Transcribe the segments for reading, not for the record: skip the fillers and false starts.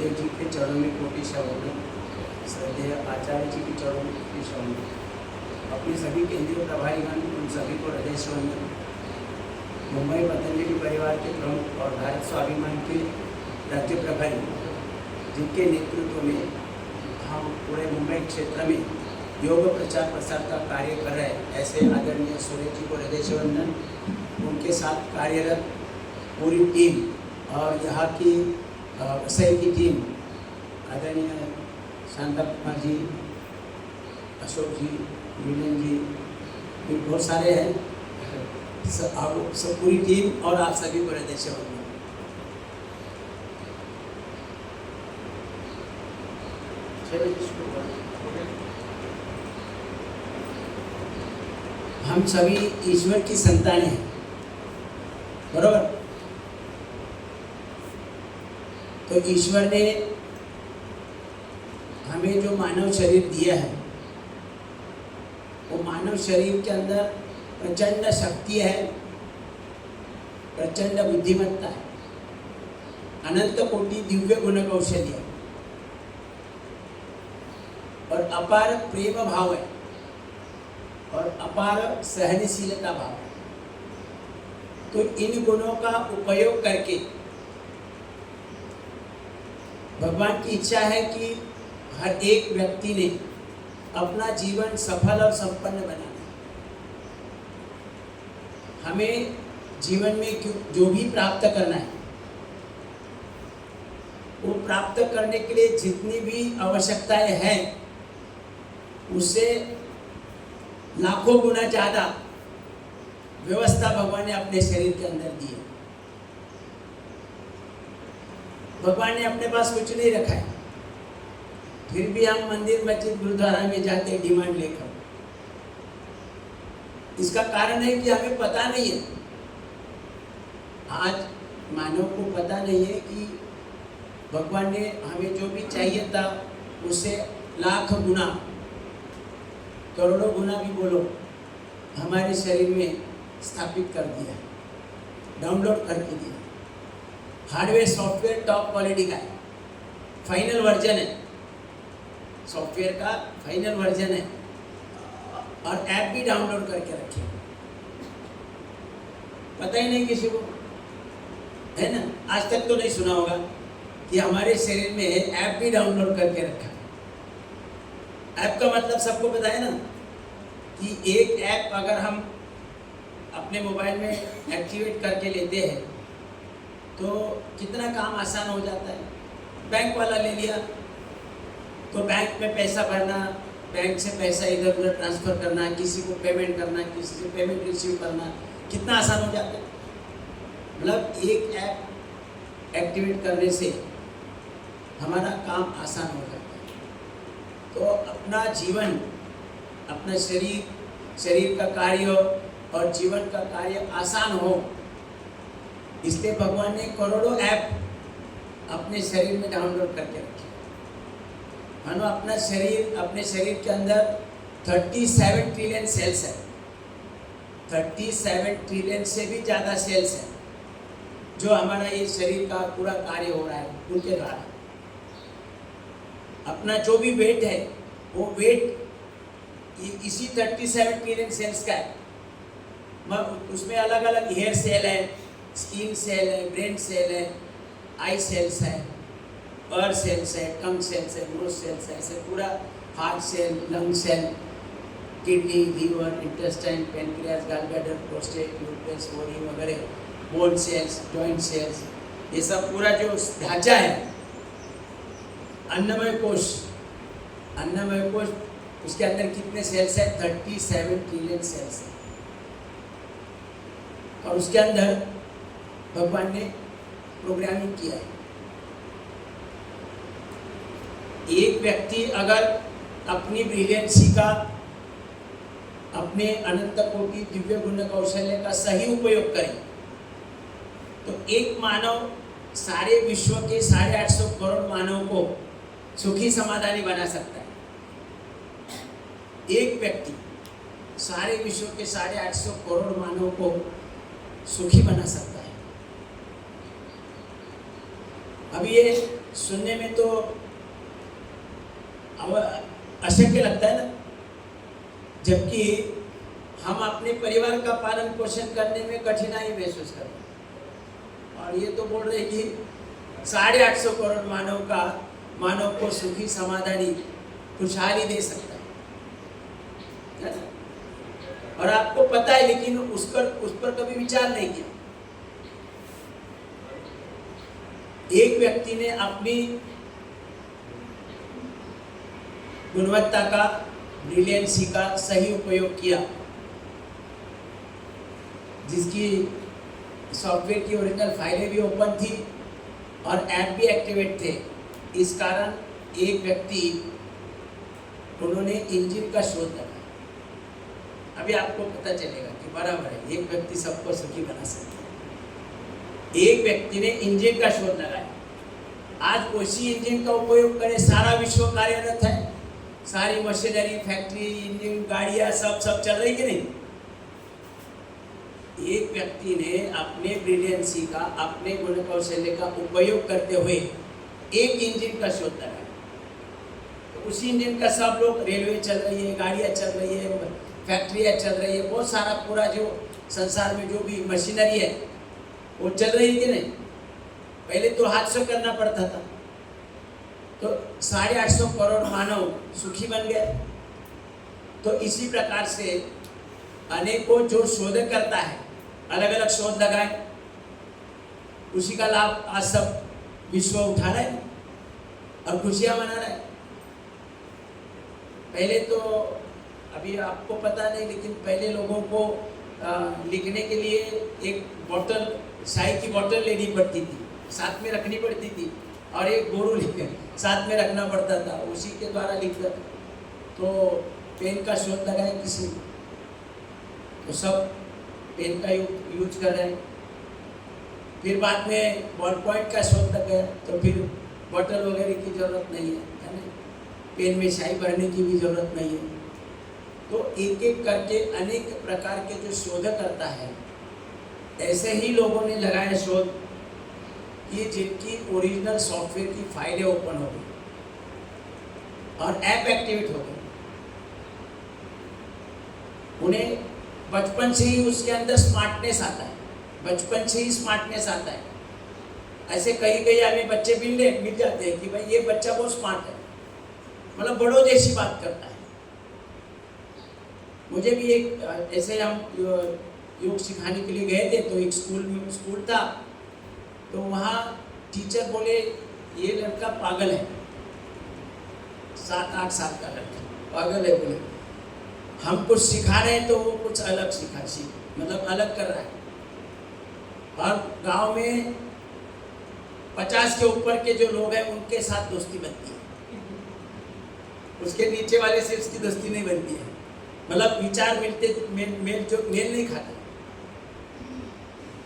गुरुदेव जी के चरणों में कोटि शरण, श्रद्धेय आचार्य जी के चरणों में कोटि शरण, अपने सभी केंद्रीय प्रभारीगण उन सभी को हृदय से वंदन। मुंबई पतंजलि परिवार के प्रमुख और भारत स्वाभिमान के राज्य प्रभारी जिनके नेतृत्व में हम पूरे मुंबई क्षेत्र में योग प्रचार प्रसार का कार्य कर रहे हैं, ऐसे आदरणीय सुरेश जी को हृदय से वंदन। उनके साथ कार्यरत पूरी टीम और यहाँ की वसई की टीम, आदरणीय शांता कुमार जी, अशोक जी, मिलन जी, भी बहुत सारे हैं, सब पूरी टीम और आप सभी को हृदय से वंदन। हम सभी ईश्वर की संतानें हैं, बरोबर। तो ईश्वर ने हमें जो मानव शरीर दिया है, वो मानव शरीर के अंदर प्रचंड शक्ति है, प्रचंड बुद्धिमत्ता है, अनंत कोटि दिव्य गुण कौशल्य और अपार प्रेम भाव है और अपार सहनशीलता भाव है। तो इन गुणों का उपयोग करके भगवान की इच्छा है कि हर एक व्यक्ति ने अपना जीवन सफल और संपन्न बनाना। हमें जीवन में जो भी प्राप्त करना है, वो प्राप्त करने के लिए जितनी भी आवश्यकताएं हैं, उससे लाखों गुना ज़्यादा व्यवस्था भगवान ने अपने शरीर के अंदर दी है। भगवान ने अपने पास कुछ नहीं रखा है, फिर भी हम मंदिर मस्जिद गुरुद्वारा में जाते डिमांड लेकर। इसका कारण है कि हमें पता नहीं है, आज मानव को पता नहीं है कि भगवान ने हमें जो भी चाहिए था उससे लाख गुना, करोड़ों गुना भी बोलो, हमारे शरीर में स्थापित कर दिया, डाउनलोड करके दिया। हार्डवेयर सॉफ्टवेयर टॉप क्वालिटी का है, फाइनल वर्जन है, सॉफ्टवेयर का फाइनल वर्जन है, और ऐप भी डाउनलोड करके रखे। पता ही नहीं किसी को, है ना। आज तक तो नहीं सुना होगा कि हमारे शरीर में ऐप भी डाउनलोड करके रखा। ऐप का मतलब सबको पता है ना, कि एक ऐप अगर हम अपने मोबाइल में एक्टिवेट करके लेते हैं तो कितना काम आसान हो जाता है। बैंक वाला ले लिया तो बैंक में पैसा भरना, बैंक से पैसा इधर उधर ट्रांसफ़र करना, किसी को पेमेंट करना, किसी से पेमेंट रिसीव करना, कितना आसान हो जाता है। मतलब एक ऐप एक्टिवेट करने से हमारा काम आसान हो जाता है। तो अपना जीवन, अपना शरीर का कार्य और जीवन का कार्य आसान हो, इसलिए भगवान ने करोड़ों ऐप अपने शरीर में डाउनलोड करके रखे। मानो अपने शरीर के अंदर 37 ट्रिलियन सेल्स है, 37 ट्रिलियन से भी ज़्यादा सेल्स है, जो हमारा ये शरीर का पूरा कार्य हो रहा है उनके द्वारा। अपना जो भी वेट है, वो वेट इसी 37 ट्रिलियन सेल्स का है। उसमें अलग अलग हेयर सेल है, स्किन सेल है, ब्रेन सेल है, आई सेल्स है, और सेल्स है, टंग सेल्स है, नोज सेल्स है, ऐसे पूरा heart cell, lung cell, kidney, liver, intestine, pancreas, gallbladder, prostate, uterus, ovary वगैरह, बोन सेल्स, जॉइंट सेल्स, ये सब पूरा जो ढांचा है, अन्नमय कोश, उसके अंदर कितने सेल्स है? 37 ट्रिलियन सेल्स है। और उसके अंदर भगवान ने प्रोग्रामिंग किया है। एक व्यक्ति अगर अपनी ब्रिलियंसी का, अपने अनंत कोटि दिव्य गुण कौशल्य का सही उपयोग करे, तो एक मानव सारे विश्व के 850 करोड़ मानव को सुखी समाधानी बना सकता है। एक व्यक्ति सारे विश्व के 850 करोड़ मानव को सुखी बना सकता है। अब ये सुनने में तो अशक्य लगता है ना, जबकि हम अपने परिवार का पालन पोषण करने में कठिनाई महसूस करते हैं। और ये तो बोल रहे कि 850 करोड़ मानव को सुखी समाधानी खुशहाली दे सकता है ना? और आपको पता है, लेकिन उस पर कभी विचार नहीं किया। एक व्यक्ति ने अपनी गुणवत्ता का, ब्रिलियंसी का सही उपयोग किया, जिसकी सॉफ्टवेयर की ओरिजिनल फाइलें भी ओपन थी और ऐप भी एक्टिवेट थे। इस कारण एक व्यक्ति, उन्होंने इंजन का शोध लगाया। अभी आपको पता चलेगा कि बराबर है, एक व्यक्ति सबको सुखी बना सकता है। एक व्यक्ति ने इंजन का शोध लगाया, आज उसी इंजन का उपयोग करें, सारा विश्व कार्यरत है, सारी मशीनरी, फैक्ट्री, इंजन, गाड़ियां सब चल रही कि नहीं। एक व्यक्ति ने अपने ब्रिलियंसी का, अपने गुण कौशल्य का उपयोग करते हुए एक इंजन का शोध लगाया। तो उसी इंजन का सब लोग, रेलवे चल रही है, गाड़ियां चल रही है, फैक्ट्रियां चल रही है, बहुत सारा पूरा जो संसार में जो भी मशीनरी है वो चल रही है कि नहीं। पहले तो हाथ से करना पड़ता था, तो 850 करोड़ मानव सुखी बन गए। तो इसी प्रकार से अनेकों जो शोध करता है, अलग अलग शोध लगाए, उसी का लाभ आज सब विश्व उठा रहे हैं और खुशियां मना रहे हैं। पहले तो, अभी आपको पता नहीं, लेकिन पहले लोगों को लिखने के लिए एक बोतल, चाय की बोतल लेनी पड़ती थी, साथ में रखनी पड़ती थी, और एक बोरू साथ में रखना पड़ता था, उसी के द्वारा लिखता था। तो पेन का शोध लगाया किसी, तो सब पेन का यूज कर रहे हैं। फिर बाद में बॉल पॉइंट का शोध लगाया, तो फिर बोतल वगैरह की जरूरत नहीं है ना, पेन में स्याही भरने की भी जरूरत नहीं है। तो एक एक करके अनेक प्रकार के जो शोध करता है, ऐसे ही लोगों ने लगाया शोध कि जिनकी ओरिजिनल सॉफ्टवेयर की फाइलें ओपन हो गई और ऐप एक्टिवेट हो गई। उन्हें बचपन से ही उसके अंदर स्मार्टनेस आता है, बचपन से ही स्मार्टनेस आता है। ऐसे कई हमें बच्चे मिल जाते हैं कि भाई ये बच्चा बहुत स्मार्ट है, मतलब बड़ों जैसी बात करता है। मुझे भी एक ऐसे, हम योग सिखाने के लिए गए थे, तो एक स्कूल था, तो वहाँ टीचर बोले ये लड़का पागल है, 7-8 साल का लड़का पागल है। बोले हम कुछ सिखा रहे हैं तो वो कुछ अलग मतलब अलग कर रहा है। और गांव में 50 के ऊपर के जो लोग हैं उनके साथ दोस्ती बनती है, उसके नीचे वाले से उसकी दोस्ती नहीं बनती है, मतलब विचार मेल नहीं खाते।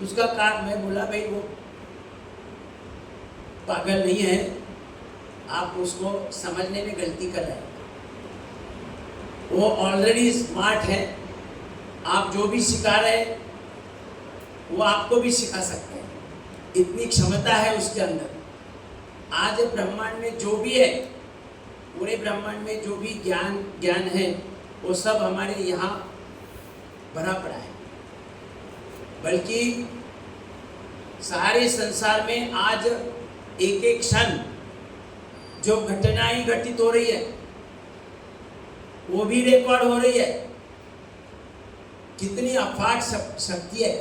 उसका काम, मैं बोला भाई वो पागल नहीं है, आप उसको समझने में गलती कर रहे हैं, वो ऑलरेडी स्मार्ट है। आप जो भी सिखा रहे हैं वो आपको भी सिखा सकते हैं, इतनी क्षमता है उसके अंदर। आज ब्रह्मांड में जो भी है, पूरे ब्रह्मांड में जो भी ज्ञान है, वो सब हमारे यहाँ भरा पड़ा है। बल्कि सारे संसार में आज एक एक क्षण जो घटनाएं घटित हो रही है, वो भी रिकॉर्ड हो रही है। कितनी अफाट शक्ति है,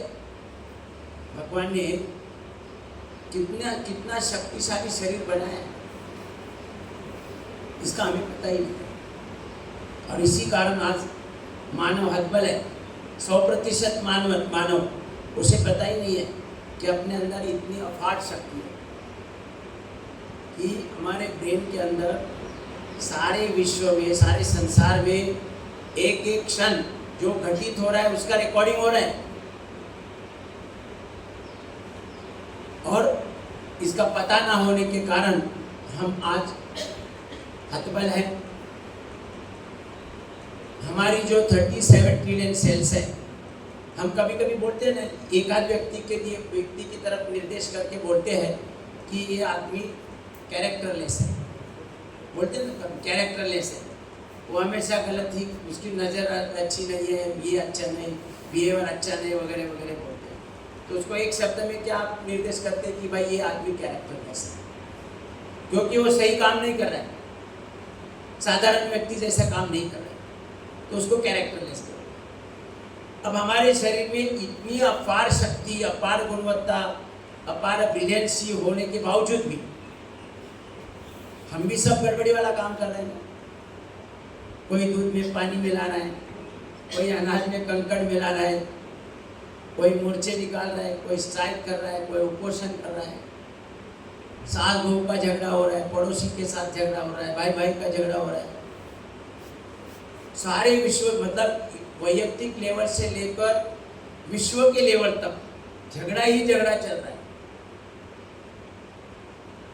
भगवान ने कितना शक्तिशाली शरीर बनाया, इसका हमें पता ही नहीं। और इसी कारण आज मानव हतबल है, 100% मानव उसे पता ही नहीं है कि अपने अंदर इतनी अफाट शक्ति है कि हमारे ब्रेन के अंदर सारे विश्व में, सारे संसार में एक एक क्षण जो घटित हो रहा है उसका रिकॉर्डिंग हो रहा है, और इसका पता ना होने के कारण हम आज हतबल हैं। हमारी जो 37 ट्रिलियन सेल्स है, हम कभी कभी बोलते हैं ना, एक आध व्यक्ति की तरफ निर्देश करके बोलते हैं कि ये आदमी कैरेक्टरलेस है, बोलते हैं ना कैरेक्टरलेस है, वो हमेशा गलत ही, उसकी नज़र अच्छी नहीं है, ये अच्छा नहीं, बिहेवियर अच्छा नहीं, वगैरह वगैरह बोलते हैं। तो उसको एक शब्द में क्या आप निर्देश करते हैं कि भाई ये आदमी कैरेक्टरलेस है, क्योंकि वो सही काम नहीं कर रहा है, साधारण व्यक्ति जैसा काम नहीं कर रहा है, तो उसको कैरेक्टरलेस करो। अब हमारे शरीर में इतनी अपार शक्ति, अपार गुणवत्ता, अपार ब्रिलियंसी होने के बावजूद भी हम भी सब गड़बड़ी वाला काम कर रहे हैं। कोई दूध में पानी मिला रहा है, कोई अनाज में कंकड़ मिला रहा है, कोई मूर्छे निकाल रहा है, कोई स्ट्राइक कर रहा है, कोई उपोषण कर रहा है, सास बहू का झगड़ा हो रहा है, पड़ोसी के साथ झगड़ा हो रहा है, भाई भाई का झगड़ा हो रहा है। सारे विश्व, मतलब वैयक्तिक लेवल से लेकर विश्व के लेवल तक झगड़ा ही झगड़ा चल रहा है।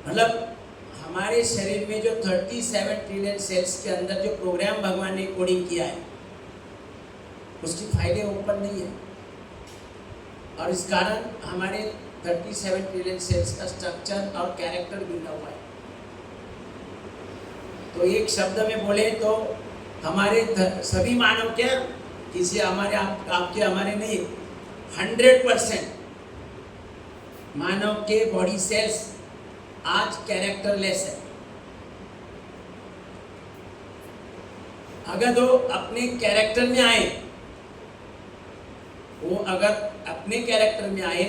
मतलब हमारे शरीर में जो 37 ट्रिलियन सेल्स के अंदर जो प्रोग्राम भगवान ने कोडिंग किया है, उसकी फाइलें ओपन नहीं है, और इस कारण हमारे 37 ट्रिलियन सेल्स का स्ट्रक्चर और कैरेक्टर बिगड़ा हुआ है। तो एक शब्द में बोले तो हमारे सभी मानव क्या, किसी हमारे आपके हमारे नहीं, 100% मानव के बॉडी सेल्स आज कैरेक्टरलेस है। अगर वो अपने कैरेक्टर में आए, वो अगर अपने कैरेक्टर में आए,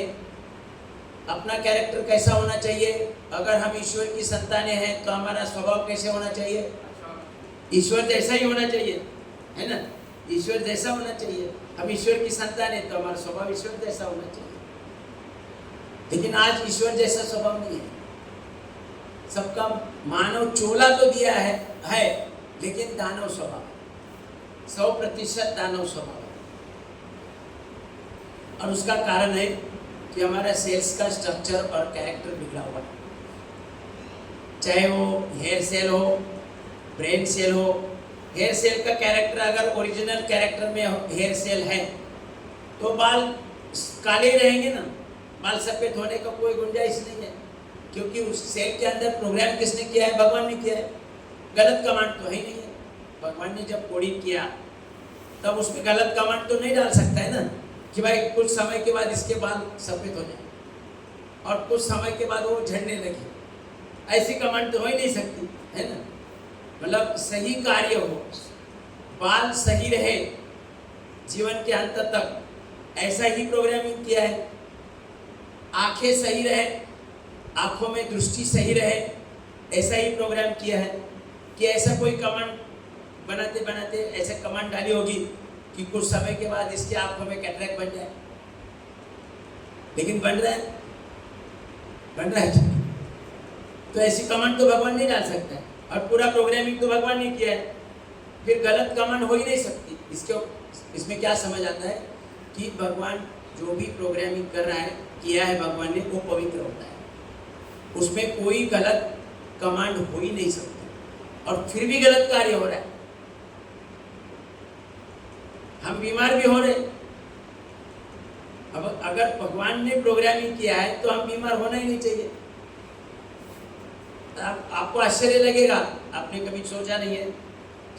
अपना कैरेक्टर कैसा होना चाहिए, अगर हम ईश्वर की संतानें हैं तो हमारा स्वभाव कैसे होना चाहिए, ईश्वर जैसा ही होना चाहिए, है ना, ईश्वर जैसा होना चाहिए। हम ईश्वर की संतान है तो हमारा स्वभाव ईश्वर जैसा होना चाहिए। लेकिन आज ईश्वर जैसा स्वभाव नहीं है, सबका मानव चोला तो दिया है लेकिन दानव स्वभाव, 100% दानव स्वभाव है। और उसका कारण है कि हमारा सेल्स का स्ट्रक्चर और कैरेक्टर बिगड़ा हुआ है। चाहे वो हेयर सेल हो, ब्रेन सेल हो। हेयर सेल का कैरेक्टर अगर ओरिजिनल कैरेक्टर में हेयर सेल है तो बाल काले रहेंगे ना, बाल सफेद होने का कोई गुंजाइश नहीं है, क्योंकि उस सेल के अंदर प्रोग्राम किसने किया है, भगवान ने किया है। गलत कमांड तो है ही नहीं है। भगवान ने जब कोडिंग किया तब उसमें गलत कमांड तो नहीं डाल सकता है ना, कि भाई कुछ समय के बाद इसके बाल सफेद हो जाए और कुछ समय के बाद वो झड़ने लगे, ऐसी कमांड तो हो ही नहीं सकती, है ना। मतलब सही कार्य हो, बाल सही रहे जीवन के अंत तक, ऐसा ही प्रोग्रामिंग किया है। आंखें सही रहे, आंखों में दृष्टि सही रहे, ऐसा ही प्रोग्राम किया है। कि ऐसा कोई कमांड बनाते बनाते ऐसे कमांड डाली होगी कि कुछ समय के बाद इसके आंखों में कैटरेक्ट बन जाए, लेकिन बन रहा है। तो ऐसी कमांड तो भगवान नहीं डाल सकता है, और पूरा प्रोग्रामिंग तो भगवान ने किया है, फिर गलत कमांड हो ही नहीं सकती। इसमें क्या समझ आता है कि भगवान जो भी प्रोग्रामिंग कर रहा है, किया है भगवान ने, वो पवित्र होता है, उसमें कोई गलत कमांड हो ही नहीं सकती, और फिर भी गलत कार्य हो रहा है। हम बीमार भी हो रहे। अब अगर भगवान ने प्रोग्रामिंग किया है तो हम बीमार होना ही नहीं चाहिए। आपको आश्चर्य लगेगा, आपने कभी सोचा नहीं है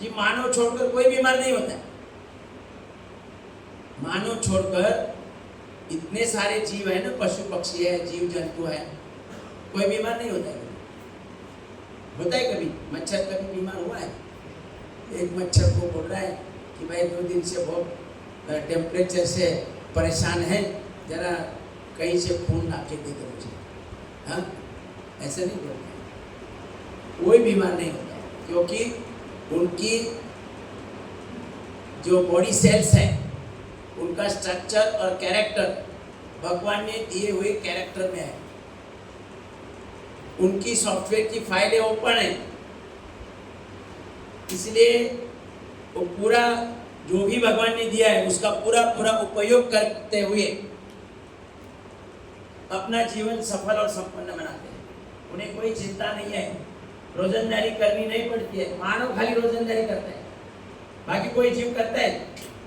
कि मानव छोड़कर कोई बीमार नहीं होता है। मानव छोड़कर इतने सारे जीव है ना, पशु पक्षी है, जीव जंतु है, कोई बीमार नहीं होता है। होता है कभी मच्छर कभी बीमार हुआ है? एक मच्छर को बोल रहा है कि भाई 2 दिन से बहुत टेम्परेचर से परेशान है, जरा कहीं से खून ला के दे दो मुझे। हाँ, ऐसे नहीं बोलते, कोई बीमार नहीं होता है, क्योंकि उनकी जो बॉडी सेल्स हैं, उनका स्ट्रक्चर और कैरेक्टर भगवान ने दिए हुए कैरेक्टर में है। उनकी सॉफ्टवेयर की फाइलें ओपन है, इसलिए वो पूरा जो भी भगवान ने दिया है उसका पूरा उपयोग करते हुए अपना जीवन सफल और संपन्न बनाते हैं। उन्हें कोई चिंता नहीं है, रोजंदारी करनी नहीं पड़ती है। मानव खाली रोजंदारी करता है, बाकी कोई जीव करता है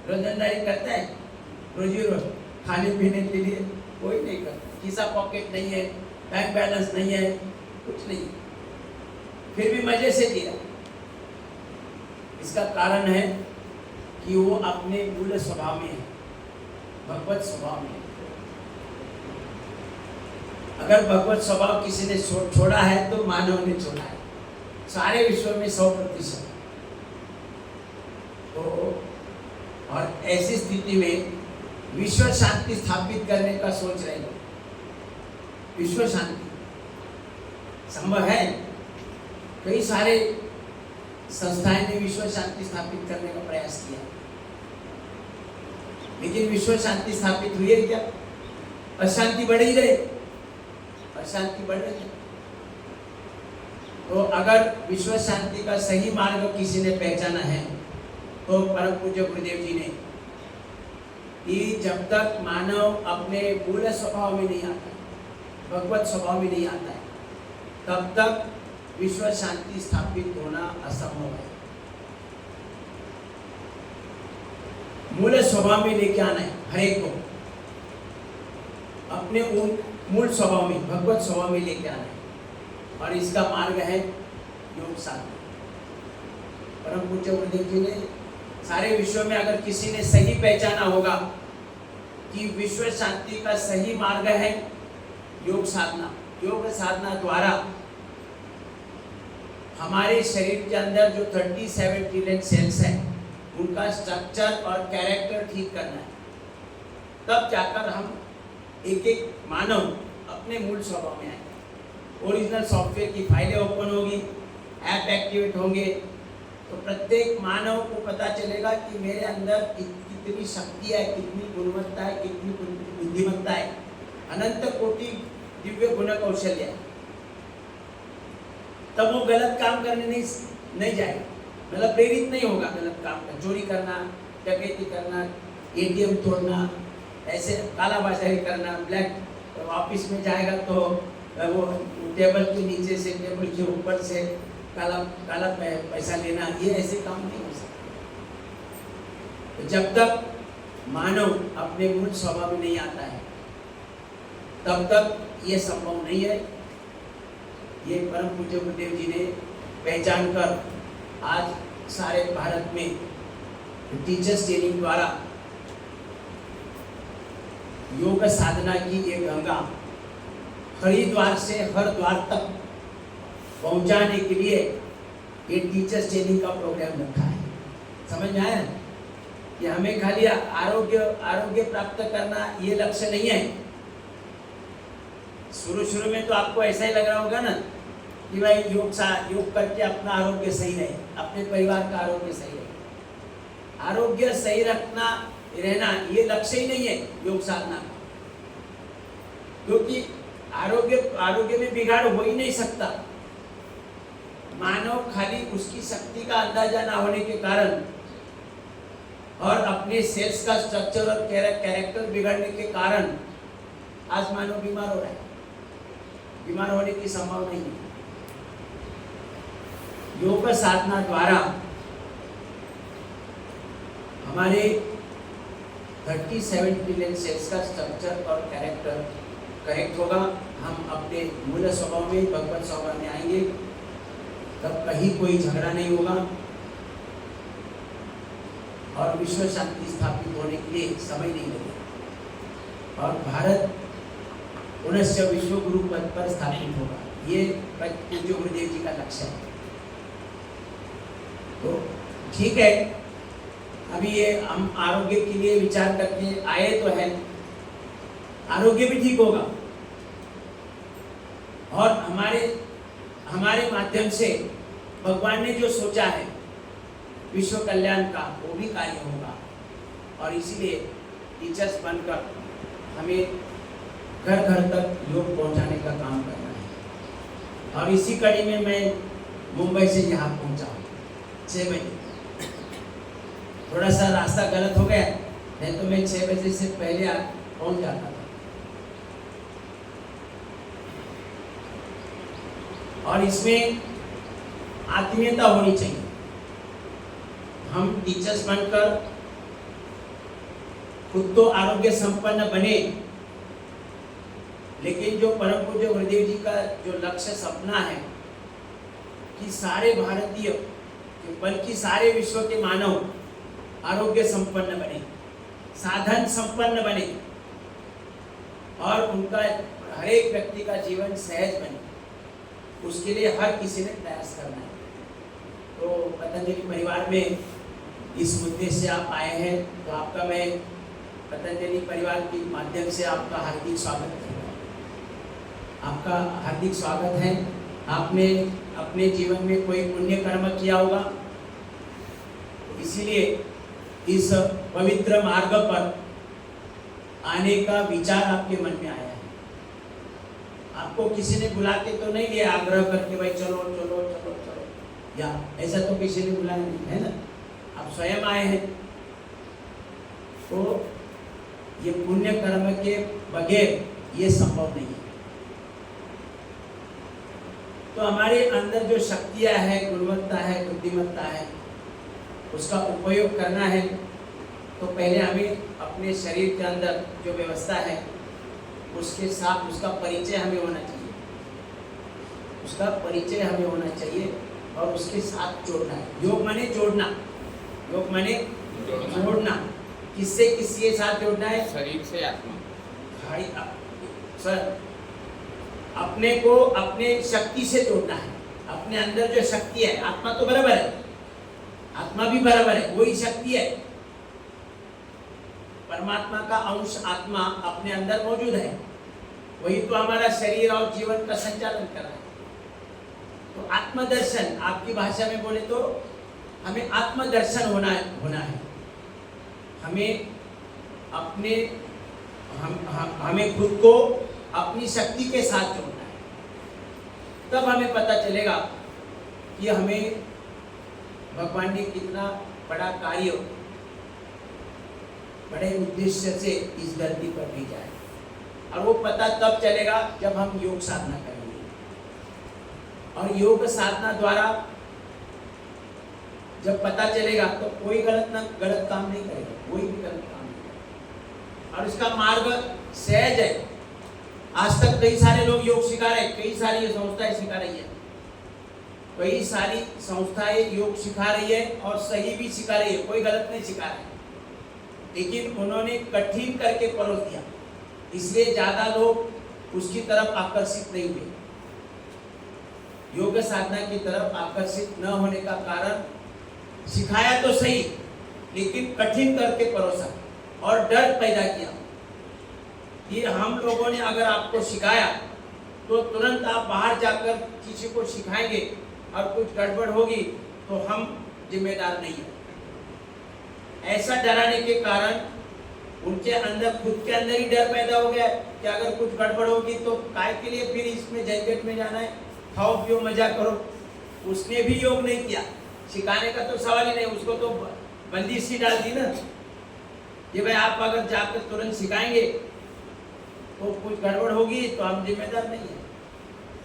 रोजंदारी करता है, रोजी रोज खाने पीने के लिए कोई नहीं करता। किसा पॉकेट नहीं है, बैंक बैलेंस नहीं है, कुछ नहीं। फिर भी मजे से दिया। इसका कारण है कि वो अपने मूल स्वभाव में है, भगवत स्वभाव में है। अगर भगवत स्वभाव किसी ने छोड़ा है तो मानव ने छोड़ा है, सारे विश्व में 100%। तो और ऐसी स्थिति में विश्व शांति स्थापित करने का सोच रहे हैं। विश्व शांति संभव है, कई सारे संस्थाएं ने विश्व शांति स्थापित करने का प्रयास किया, लेकिन विश्व शांति स्थापित हुई है क्या? अशांति बढ़ ही रही, अशांति बढ़ रही है। तो अगर विश्व शांति का सही मार्ग किसी ने पहचाना है तो परम पूज्य गुरुदेव जी ने कि जब तक मानव अपने मूल स्वभाव में नहीं आता, भगवत स्वभाव में नहीं आता है, तब तक विश्व शांति स्थापित होना असंभव है। मूल स्वभाव में लेके आना है हर एक को, अपने मूल स्वभाव में, भगवत स्वभाव में लेके आना है, और इसका मार्ग है योग साधना। परम पूज्य गुरुदेव जी ने सारे विश्व में अगर किसी ने सही पहचाना होगा कि विश्व शांति का सही मार्ग है योग साधना। योग साधना द्वारा हमारे शरीर के अंदर जो 37 ट्रिलियन सेल्स हैं उनका स्ट्रक्चर और कैरेक्टर ठीक करना है, तब जाकर हम एक एक मानव अपने मूल स्वभाव में आएंगे। ओरिजिनल सॉफ्टवेयर की फाइलें ओपन होगी, ऐप एक्टिवेट होंगे, तो प्रत्येक मानव को पता चलेगा कि मेरे अंदर कितनी शक्ति है, कितनी गुणवत्ता है, कितनी बुद्धिमत्ता है, अनंत कोटि दिव्य गुण कौशल्य है। तब वो गलत काम करने नहीं जाएगा, मतलब प्रेरित नहीं होगा गलत काम का, चोरी करना, डकैती करना, एटीएम तोड़ना, ऐसे कालाबाजारी करना, ब्लैक ऑफिस में जाएगा तो वो टेबल के नीचे से, टेबल के ऊपर से काला पैसा लेना, ये ऐसे काम नहीं हो सकते। तो जब तक मानव अपने मूल स्वभाव में नहीं आता है तब तक ये संभव नहीं है। ये परम पूज्य गुरुदेव जी ने पहचान कर आज सारे भारत में टीचर्स ट्रेनिंग द्वारा योग साधना की एक गंगा हरिद्वार से हरिद्वार तक पहुंचाने के लिए ये टीचर्स ट्रेनिंग का प्रोग्राम रखा है। समझ में आया कि हमें खाली आरोग्य प्राप्त करना ये लक्ष्य नहीं है। शुरू में तो आपको ऐसा ही लग रहा होगा ना कि भाई योग करके अपना आरोग्य सही रहे, अपने परिवार का आरोग्य सही रहे। आरोग्य सही रहना ये लक्ष्य ही नहीं है योग साधना का, क्योंकि आरोग्य में बिगाड़ हो ही नहीं सकता। मानव खाली उसकी शक्ति का अंदाजा ना होने के कारण और अपने सेल्स का स्ट्रक्चर और कैरेक्टर बिगड़ने के कारण आज मानव बीमार हो रहा है। बीमार होने की संभावना नहीं है। योग साधना द्वारा हमारे 37 ट्रिलियन सेल्स का स्ट्रक्चर और कैरेक्टर करेक्ट होगा। हम अपने मूल स्वभाव में, भगवत स्वभाव में आएंगे, तब कहीं कोई झगड़ा नहीं होगा और विश्व शांति स्थापित होने के लिए समय नहीं लगेगा और भारत पुनश्च विश्व गुरु पद पर स्थापित होगा। ये पूज्य गुरुदेव जी का लक्ष्य है। तो ठीक है, अभी ये हम आरोग्य के लिए विचार करके आए तो है, आरोग्य भी ठीक होगा और हमारे माध्यम से भगवान ने जो सोचा है विश्व कल्याण का वो भी कार्य होगा। और इसीलिए टीचर्स बनकर हमें घर घर तक योग पहुंचाने का काम करना है। और इसी कड़ी में मैं मुंबई से यहाँ पहुंचा हूँ 6 बजे। थोड़ा सा रास्ता गलत हो गया, नहीं तो मैं 6 बजे से पहले पहुंच जाता था। और इसमें आत्मीयता होनी चाहिए। हम टीचर्स बनकर खुद तो आरोग्य संपन्न बने, लेकिन जो परम पूज्य गुरुदेव जी का जो लक्ष्य सपना है कि सारे भारतीय बल्कि सारे विश्व के मानव आरोग्य संपन्न बने, साधन संपन्न बने और उनका हर एक व्यक्ति का जीवन सहज बने, उसके लिए हर किसी ने प्रयास करना है। तो पतंजलि परिवार में इस मुद्दे से आप आए हैं, तो आपका मैं पतंजलि परिवार के माध्यम से आपका हार्दिक स्वागत करूँगा। आपका हार्दिक स्वागत है। आपने अपने जीवन में कोई पुण्य कर्म किया होगा, इसीलिए इस पवित्र मार्ग पर आने का विचार आपके मन में आया है। आपको किसी ने बुला के तो नहीं लिया आग्रह करके, भाई चलो चलो चलो चलो, या ऐसा तो किसी ने बुलाया नहीं है ना, आप स्वयं आए हैं। तो ये पुण्य कर्म के बगैर ये संभव नहीं है। तो हमारे अंदर जो शक्तियां है, गुणवत्ता है, बुद्धिमत्ता है, उसका उपयोग करना है। तो पहले हमें अपने शरीर के अंदर जो व्यवस्था है उसके साथ उसका परिचय हमें होना चाहिए, उसका परिचय हमें होना चाहिए और उसके साथ जोड़ना है। योग माने जोड़ना, योग माने जोड़ना। किससे किसके साथ जोड़ना है? शरीर से आत्मा। सर, अपने को अपने शक्ति से जोड़ना है। अपने अंदर जो शक्ति है, आत्मा तो बराबर है, आत्मा भी बराबर है, वही शक्ति है। परमात्मा का अंश आत्मा अपने अंदर मौजूद है, वही तो हमारा शरीर और जीवन का संचालन कर रहा है। तो आत्मदर्शन, आपकी भाषा में बोले तो हमें आत्मदर्शन होना है। हमें अपने हमें खुद को अपनी शक्ति के साथ जोड़ना है। तब हमें पता चलेगा कि हमें भगवान ने कितना बड़ा कार्य, बड़े उद्देश्य से इस धरती पर भेजा है। और वो पता तब चलेगा जब हम योग साधना करेंगे, और योग साधना द्वारा जब पता चलेगा तो कोई गलत काम नहीं करेगा, कोई भी गलत काम नहीं करेगा। और इसका मार्ग सहज है। आज तक कई सारे लोग योग सिखा रहे हैं, कई सारी संस्थाएं सिखा रही है, कई सारी संस्थाएं योग सिखा रही है और सही भी सिखा रही है, कोई गलत नहीं सिखा रही, लेकिन उन्होंने कठिन करके परोस दिया, इसलिए ज्यादा लोग उसकी तरफ आकर्षित नहीं हुए। योग साधना की तरफ आकर्षित न होने का कारण, सिखाया तो सही लेकिन कठिन करके परोसा और डर पैदा किया कि हम लोगों ने अगर आपको सिखाया तो तुरंत आप बाहर जाकर किसी को सिखाएंगे और कुछ गड़बड़ होगी तो हम जिम्मेदार नहीं है। ऐसा डराने के कारण उनके अंदर, खुद के अंदर ही डर पैदा हो गया कि अगर कुछ गड़बड़ होगी तो काय के लिए फिर इसमें झंझट में जाना है, खाओ पियो मजा करो। उसने भी योग नहीं किया, सिखाने का तो सवाल ही नहीं, उसको तो बंदी सी डाल दी ना कि भाई आप अगर जाकर तुरंत सिखाएंगे तो कुछ गड़बड़ होगी तो हम जिम्मेदार नहीं है।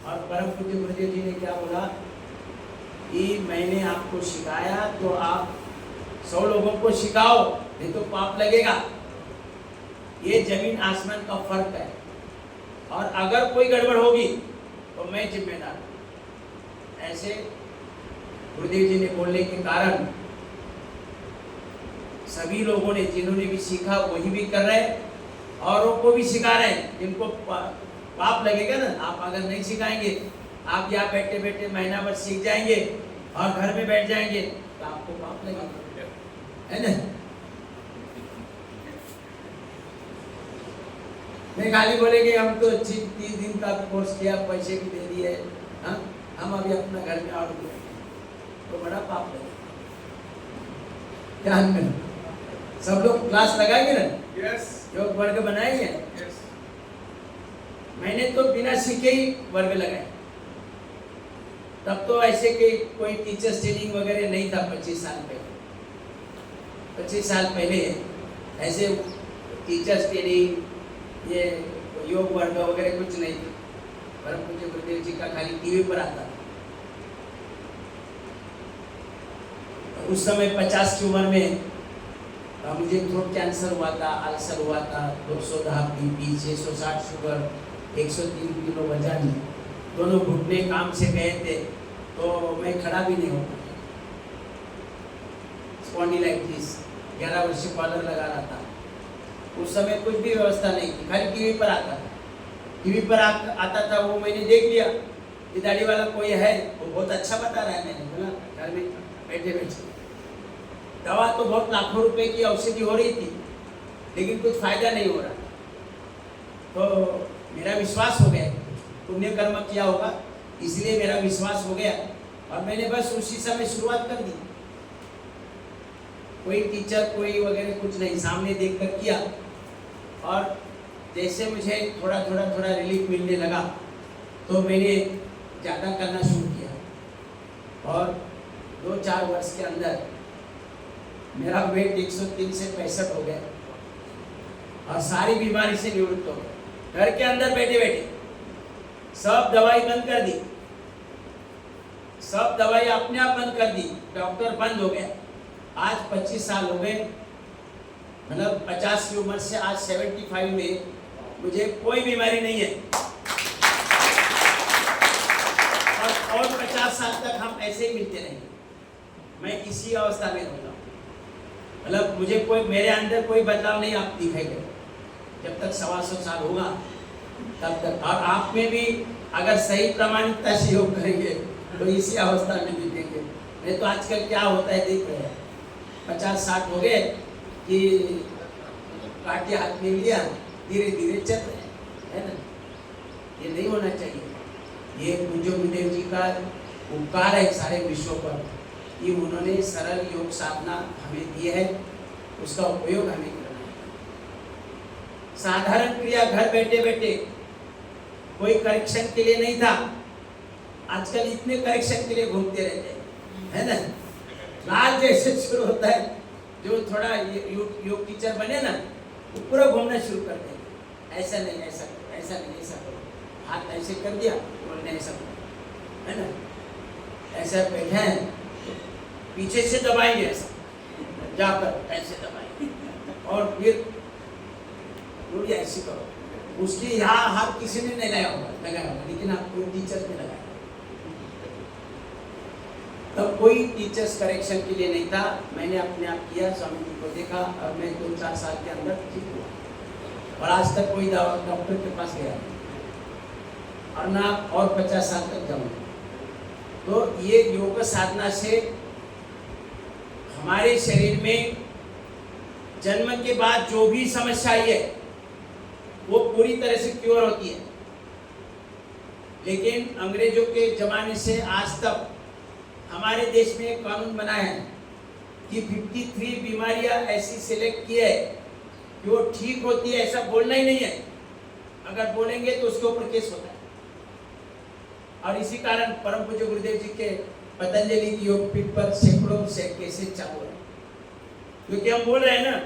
और परम पूज्य गुरुदेव जी ने क्या बोला कि मैंने आपको सिखाया तो आप 100 लोगों को सिखाओ, नहीं तो पाप लगेगा। ये जमीन आसमान का फर्क है, और अगर कोई गड़बड़ होगी तो मैं जिम्मेदार हूं। ऐसे गुरुदेव जी ने बोलने के कारण सभी लोगों ने, जिन्होंने भी सीखा वही भी कर रहे हैं, औरों को भी सिखा रहे हैं। जिनको पाप लगेगा ना, आप अगर नहीं सिखाएंगे, आप यहाँ बैठे बैठे महीना भर सीख जाएंगे और घर में बैठ जाएंगे तो आपको पाप लगेगा, है ना। मैं खाली बोलेंगे हम तो 30 दिन का कोर्स किया, पैसे भी दे दिए, हाँ, हम अभी अपना घर में और तो बड़ा पाप लगेगा। क्या में सब लोग क्लास लगाएंगे ना? यस। योग वर्ग बनाएंगे? यस। मैंने तो बिना सीखे ही वर्ग लगाए। तब तो ऐसे कोई टीचर्स ट्रेनिंग वगैरह नहीं था। 25 साल पहले ऐसे टीचर्स ट्रेनिंग, ये योग वर्ग वगैरह कुछ नहीं था। परम पूज्य गुरुदेव जी का खाली टीवी पर आता था। उस समय 50 की उम्र में मुझे थ्रोट कैंसर हुआ था, अल्सर हुआ था, 210 बीपी, 660 शुगर, 103 किलो वजन, दोनों घुटने काम से गए थे। तो मैं खड़ा भी नहीं हो पाया। स्पॉन्डिलाइटिस, 11 वर्ष कॉलर लगा रहा था। उस समय कुछ भी व्यवस्था नहीं थी, खाली टीवी पर आता था। टीवी पर आता था, वो मैंने देख लिया कि दाढ़ी वाला कोई है, वो बहुत अच्छा बता रहा है। मैंने बोला घर में बैठे बैठे दवा तो बहुत लाखों रुपए की औषधि हो रही थी, लेकिन कुछ फायदा नहीं हो रहा। तो मेरा विश्वास हो गया, पुण्य कर्म किया होगा, इसलिए मेरा विश्वास हो गया और मैंने बस उसी समय शुरुआत कर दी। कोई टीचर कोई वगैरह कुछ नहीं, सामने देख कर किया। और जैसे मुझे थोड़ा रिलीफ मिलने लगा तो मैंने ज़्यादा करना शुरू किया और 2-4 वर्ष के अंदर मेरा वेट 103 से 65 हो गया और सारी बीमारी से निवृत्त हो गया। घर के अंदर बैठे बैठे सब दवाई बंद कर दी, सब दवाई अपने आप बंद कर दी, डॉक्टर बंद हो गया। आज 25 साल हो गए, मतलब 50 की उम्र से आज 75 में मुझे कोई बीमारी नहीं है। और 50 साल तक हम ऐसे ही मिलते रहेंगे। मैं इसी अवस्था में रहूँगा, मतलब मुझे कोई, मेरे अंदर कोई बदलाव नहीं आप दिखाएगा जब तक 125 साल होगा तब तक। और आप में भी अगर सही प्रामाणिकता से योग करेंगे तो इसी अवस्था में दिखेंगे। नहीं तो आजकल क्या होता है देख रहे हैं, 50-60 हो गए कि काटे हाथ में लिया, धीरे धीरे चल रहे हैं, है ना। ये नहीं होना चाहिए। ये पूज्य गुरुदेव जी का उपकार है सारे विश्व पर कि उन्होंने सरल योग साधना हमें दी है, उसका उपयोग हमें करना है। साधारण क्रिया घर बैठे बैठे, कोई करेक्शन के लिए नहीं था। आजकल इतने करेक्शन के लिए घूमते रहते हैं, है ना। लाल जैसे शुरू होता है, जो थोड़ा योग टीचर बने ना, वो पूरा घूमना शुरू कर देंगे। ऐसा नहीं, ऐसा करो, ऐसा नहीं, ऐसा करो, हाथ ऐसे कर दिया, बोलने ऐसा करो, है ना। ऐसा बैठे हैं तो पीछे से दबाएंगे, ऐसा जाकर ऐसे दबाएंगे और फिर बोलिए ऐसे करो। उसके यहाँ हाथ किसी ने नहीं लगाया होगा, लेकिन आपको टीचर ने लगाया। तब कोई टीचर्स करेक्शन के लिए नहीं था, मैंने अपने आप किया, स्वामी जी को देखा और मैं 2-4 साल के अंदर ठीक हुआ। और आज तक कोई डॉक्टर के पास गया और ना और 50 साल तक जाऊंगा। तो ये योग साधना से हमारे शरीर में जन्म के बाद जो भी समस्या आई है वो पूरी तरह से क्योर होती है। लेकिन अंग्रेजों के जमाने से आज तक हमारे देश में एक कानून बना है कि 53 बीमारियां ऐसी सिलेक्ट की है कि वो ठीक होती है, ऐसा बोलना ही नहीं है। अगर बोलेंगे तो उसके ऊपर केस होता है। और इसी कारण परम पूज्य गुरुदेव जी के पतंजलि की योग पीठ पर सैकड़ों से केसेस चालू है। क्योंकि हम बोल रहे हैं ना,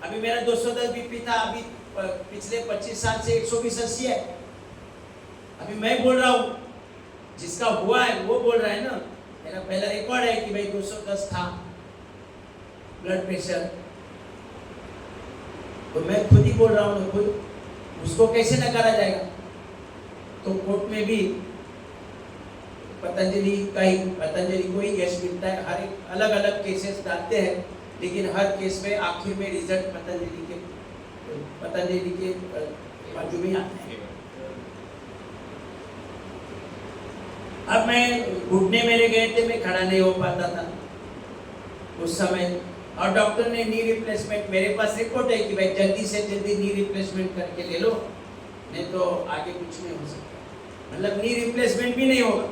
अभी मेरा 210 बीपी था, अभी पिछले 25 साल से 120-80 है। अभी मैं बोल रहा हूँ, जिसका हुआ है वो बोल रहा है ना। मेरा पहला रिकॉर्ड है कि भाई 210 था ब्लड प्रेशर, तो मैं खुद ही बोल रहा हूँ, खुद उसको कैसे नकारा जाएगा। तो कोर्ट में भी पतंजलि को ही यश मिलता है। हर एक अलग अलग केसेस डालते हैं, लेकिन हर केस में आखिर में रिजल्ट पतंजलि के बाजू में आते हैं। अब मैं घुटने मेरे गए थे, मैं खड़ा नहीं हो पाता था उस समय, और डॉक्टर ने नी रिप्लेसमेंट, मेरे पास रिपोर्ट है कि भाई जल्दी से जल्दी नी रिप्लेसमेंट करके ले लो, नहीं तो आगे कुछ नहीं हो सकता। मतलब नी रिप्लेसमेंट भी नहीं होगा।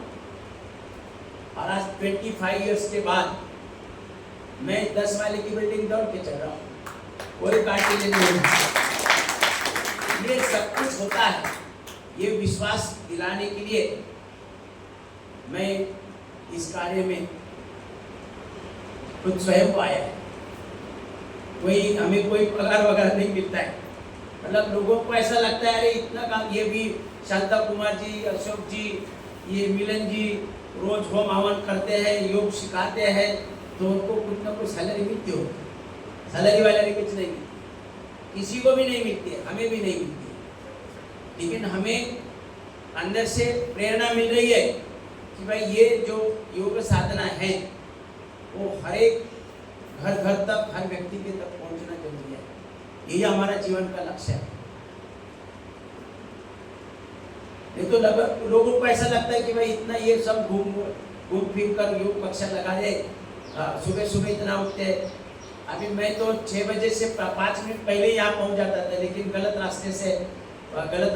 और आज 25 इयर्स के बाद मैं 10 वाले की बिल्डिंग दौड़ के चल रहा हूँ, कोई पार्टी नहीं होगी। ये सब कुछ होता है, ये विश्वास दिलाने के लिए मैं इस कार्य में खुद स्वयं को आया है। कोई हमें कोई पगार वगैरह नहीं मिलता है। मतलब लोगों को ऐसा लगता है अरे इतना काम, ये भी शांता कुमार जी, अशोक जी, ये मिलन जी रोज होम हवन करते हैं, योग सिखाते हैं, तो उनको कुछ ना कुछ सैलरी मिलती हो। सैलरी वाले कुछ नहीं मिलती, किसी को भी नहीं मिलती है, हमें भी नहीं मिलती है। लेकिन हमें अंदर से प्रेरणा मिल रही है कि भाई ये जो योग साधना है वो हर एक घर घर तक, हर व्यक्ति के तक पहुंचना जरूरी है। यही हमारा जीवन का लक्ष्य है। नहीं तो लोगों को ऐसा लगता है कि भाई इतना ये सब घूम फिर कर योग कक्षा लगा दे, सुबह सुबह इतना उठते। अभी मैं तो 6 बजे से 5 मिनट पहले ही यहाँ पहुँच जाता था, लेकिन गलत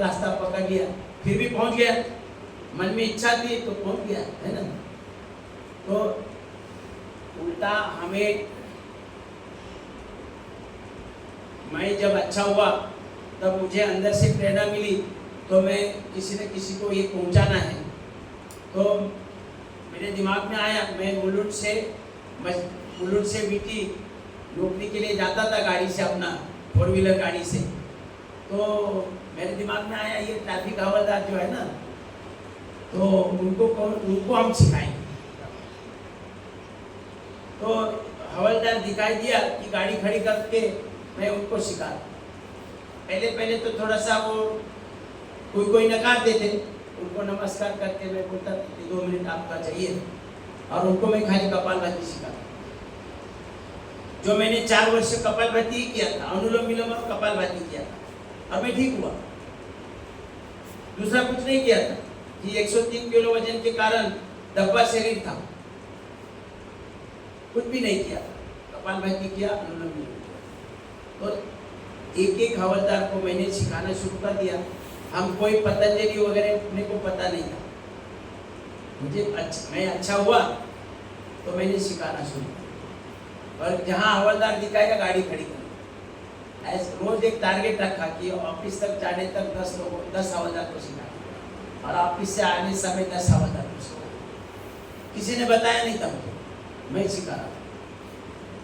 रास्ता पकड़ लिया, फिर भी पहुँच गया। मन में इच्छा थी तो पहुँच गया, है ना। तो उल्टा हमें, मैं जब अच्छा हुआ तब मुझे अंदर से प्रेरणा मिली, तो मैं किसी न किसी को ये पहुंचाना है। तो मेरे दिमाग में आया, मैं मुलुंड से बीटी नौकरी के लिए जाता था गाड़ी से, अपना 4 व्हीलर गाड़ी से। तो मेरे दिमाग में आया ये ट्रैफिक हवलदार जो है ना, तो उनको हम सिखाएंगे। तो हवलदार दिखाई दिया कि गाड़ी खड़ी करके मैं उनको सिखा। पहले तो थोड़ा सा वो कोई नकार देते, उनको नमस्कार करके मैं बोलता कि 2 मिनट आपका चाहिए, और उनको मैं खाली कपालभाति सिखा। जो मैंने 4 वर्ष कपालभाति किया था, अनुलोम विलोम और कपालभाति किया था, और मैं ठीक हुआ। दूसरा कुछ नहीं किया था कि 103 किलो वजन के कारण दब्बा शरीर था, कुछ भी नहीं किया। कपालभाति किया, अनुलोम विलोम। तो एक हवलदार को मैंने सिखाना शुरू कर दिया। हम कोई पतंजलि वगैरह अपने को पता नहीं था। मैं अच्छा हुआ तो मैंने सिखाना शुरू किया, और जहाँ हवलदार दिखाएगा गाड़ी खड़ी करना। ऐसे रोज एक टारगेट रखा कि ऑफिस तक जाने तक 10 हवलदार को सिखाना, और ऑफिस से आने समय 10 हवलदार को सिखाना। किसी ने बताया नहीं था मुझे, मैं सिखा रहा था।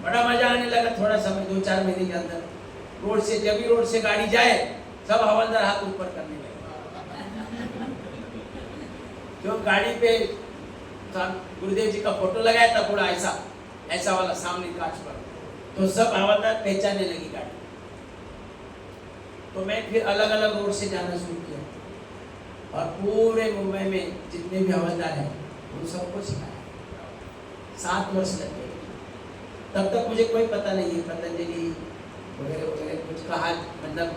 बड़ा मजा आने लगा थोड़ा समय, 2-4 महीने के अंदर। जब भी रोड से गाड़ी जाए, सब हवलदार हाथ ऊपर करने लगे। जो गाड़ी पे गुरुदेव जी का फोटो लगाया था, पूरा ऐसा वाला सामने कांच पर, तो सब हवलदार पहचानने लगी गाड़ी। तो मैं फिर अलग अलग रोड से जाना शुरू किया, और पूरे मुंबई में जितने भी हवलदार हैं उन सबको सिखाया। 7 वर्ष लग गए। तब तक मुझे कोई पता नहीं है पतंजलि वगैरह वगैरह कुछ कहा, मतलब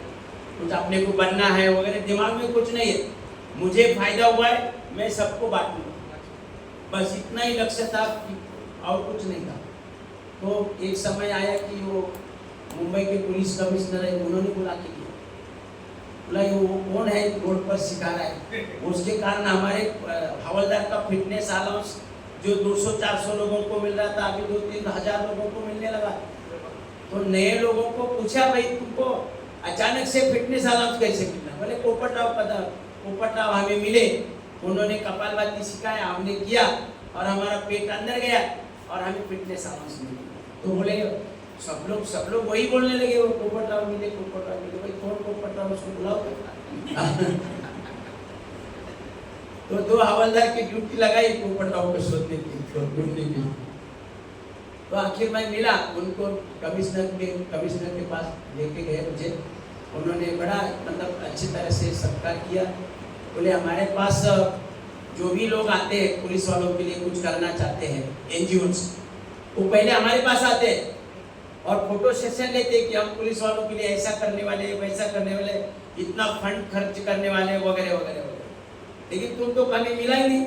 कुछ अपने को बनना है वगैरह दिमाग में कुछ नहीं है। मुझे फायदा हुआ है, मैं सबको बांटूंगा, बस इतना ही लक्ष्य था, और कुछ नहीं था। तो एक समय आया कि वो मुंबई के पुलिस कमिश्नर है, उन्होंने बुला के किया, बोला वो कौन है रोड पर सिखा रहा है। उसके कारण हमारे हवलदार का फिटनेस अलाउंस जो 200-400 लोगों को मिल रहा था, अभी 2-3 हज़ार लोगों को मिलने लगा। तो नए लोगों को पूछा, भाई तुमको अचानक से फिटनेस अलाउंस कैसे मिला? बोले पोपटराव हमें मिले, उन्होंने कपालभाति सिखाया, हमने किया, और हमारा पेट अंदर गया, और हमें फिटनेस अलाउंस मिला। तो बोले सब लोग वही बोलने लगे, वो पोपटराव मिले। भाई कौन पोपटराव, उसको बुलाओ। तो 2 हवलदार की ड्यूटी लगाई पोपटराव को शोधने की। तो आखिर में मिला उनको, कमिश्नर के पास लेके गए मुझे। उन्होंने बड़ा मतलब अच्छी तरह से सत्कार किया। बोले हमारे पास जो भी लोग आते हैं पुलिस वालों के लिए कुछ करना चाहते हैं, NGOs, वो पहले हमारे पास आते हैं और फोटो सेशन लेते कि हम पुलिस वालों के लिए ऐसा करने वाले, वैसा करने वाले, इतना फंड खर्च करने वाले वगैरह वगैरह वगैरह। लेकिन तुम तो कभी मिला ही नहीं,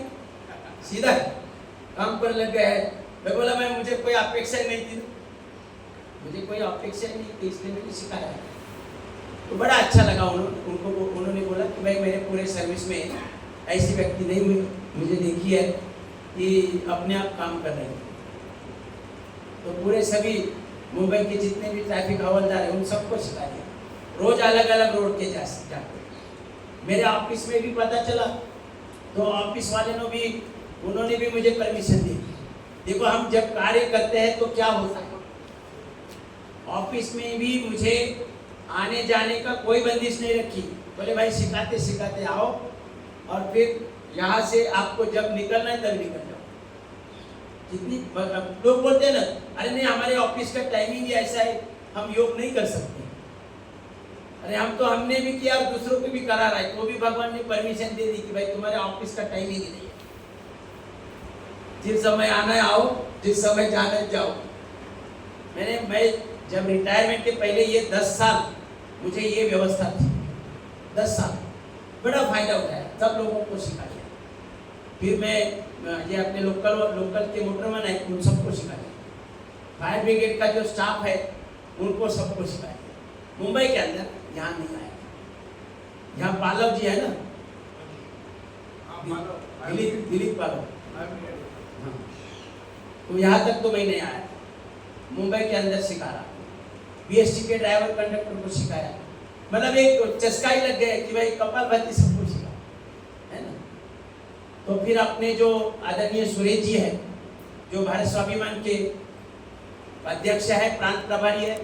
सीधा काम पर लग गए। मैं बोला मुझे कोई अपेक्षा नहीं थी, मुझे कोई अपेक्षा नहीं थी, इसलिए मैंने सिखाया। तो बड़ा अच्छा लगा उनको। उन्होंने बोला कि भाई मेरे पूरे सर्विस में ऐसी व्यक्ति नहीं हुई मुझे देखी है कि अपने आप काम कर रहे हैं। तो पूरे सभी मुंबई के जितने भी ट्रैफिक हवलदार है उन सबको सिखा दिया, रोज अलग अलग रोड के जाते। मेरे ऑफिस में भी पता चला, तो ऑफिस वाले ने भी, उन्होंने भी मुझे परमिशन दी। देखो हम जब कार्य करते हैं तो क्या होता है, ऑफिस में भी मुझे आने जाने का कोई बंदिश नहीं रखी। बोले भाई सिखाते सिखाते आओ, और फिर यहाँ से आपको जब निकलना है तब निकल जाओ। जितनी लोग बोलते हैं ना, अरे नहीं हमारे ऑफिस का टाइमिंग ही ऐसा है, हम योग नहीं कर सकते। अरे हमने भी किया और दूसरों को भी करा रहा है, तो भी भगवान ने परमिशन दे दी कि भाई तुम्हारे ऑफिस का टाइमिंग ही नहीं है। जिस समय आना है आओ, जिस समय जाना है जाओ। मैं जब रिटायरमेंट के पहले ये 10 साल मुझे ये व्यवस्था थी, 10 साल बड़ा फायदा उठाया, सब लोगों को सिखाया। फिर मैं ये अपने लोकल के मोटरमैन है उन सबको सिखाया, फायर ब्रिगेड का जो स्टाफ है उनको सबको सिखाया। मुंबई के अंदर यहाँ नहीं आया। यहाँ पालव जी है ना, दिलीप पालव, हाँ, तो यहाँ तक तो मैं नहीं आया। मुंबई के अंदर सिखा रहा, बीएसटी के ड्राइवर कंडक्टर को सिखाया। मतलब एक चस्का ही लग गया कि भाई कपालभाति सबको सिखा, है ना। तो फिर अपने जो आदरणीय सुरेश जी है, जो भारत स्वाभिमान के अध्यक्ष है, प्रांत प्रभारी है,